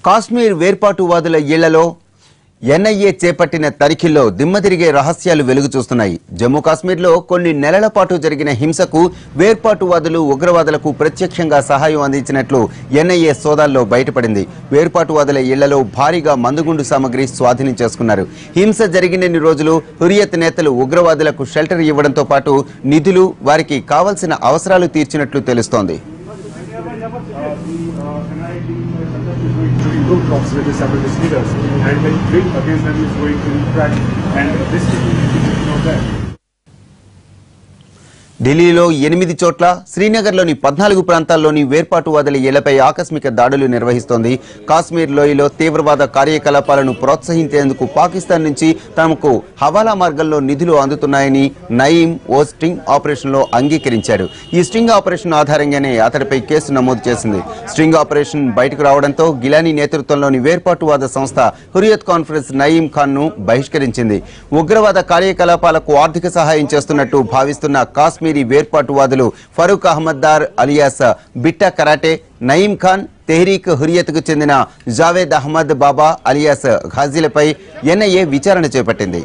కాశ్మీర్ వేర్పాటువాదుల ఇళ్లలో ఎన్ఐఏ చేపట్టిన తనిఖీల్లో దిమ్మతిరిగే రహస్యాలు వెలుగు చూస్తున్నాయి. జమ్మూ కాశ్మీర్లో కొన్ని నెలల పాటు జరిగిన హింసకు వేర్పాటువాదులు ఉగ్రవాదులకు ప్రత్యక్షంగా సహాయం అందించినట్లు ఎన్ఐఏ సోదాల్లో బయటపడింది. వేర్పాటువాదుల ఇళ్లలో భారీగా మందుగుండు సామగ్రి స్వాధీనం చేసుకున్నారు. హింస జరిగినన్ని రోజులు హురియత్ నేతలు ఉగ్రవాదులకు షెల్టర్ ఇవ్వడంతో పాటు నిధులు, వారికి కావాల్సిన అవసరాలు తీర్చినట్లు తెలుస్తోంది. Group talks with the separatist leaders, and the bid against them is going to crack, and this is that. ఢిల్లీలో 8 చోట్ల, శ్రీనగర్లోని 14 ప్రాంతాల్లోని వేర్పాటువాదుల ఇళ్లపై ఆకస్మిక దాడులు నిర్వహిస్తోంది. కాశ్మీర్ లోయలో తీవ్రవాద కార్యకలాపాలను ప్రోత్సహించేందుకు పాకిస్తాన్ నుంచి తమకు హవాలా మార్గంలో నిధులు అందుతున్నాయని నయీం ఓ స్టింగ్ ఆపరేషన్లో అంగీకరించాడు. ఈ స్టింగ్ ఆపరేషన్ ఆధారంగానే అతడిపై కేసు నమోదు చేసింది. స్టింగ్ ఆపరేషన్ బయటకు రావడంతో గిలానీ నేతృత్వంలోని వేర్పాటువాద సంస్థ హురియత్ కాన్ఫరెన్స్ నయీం ఖాన్ను బహిష్కరించింది. ఉగ్రవాద కార్యకలాపాలకు ఆర్థిక సహాయం చేస్తున్నట్టు భావిస్తున్న కాశ్మీర్ వేర్పాటువాదులు ఫరూక్ అహ్మద్ దార్ అలియాస్ బిట్టా కరాటే, నయీం ఖాన్, తెహ్రీక్ హురియత్ కు చెందిన జావేద్ అహ్మద్ బాబా అలియాస్ ఘాజీలపై ఎన్ఐఏ విచారణ చేపట్టింది.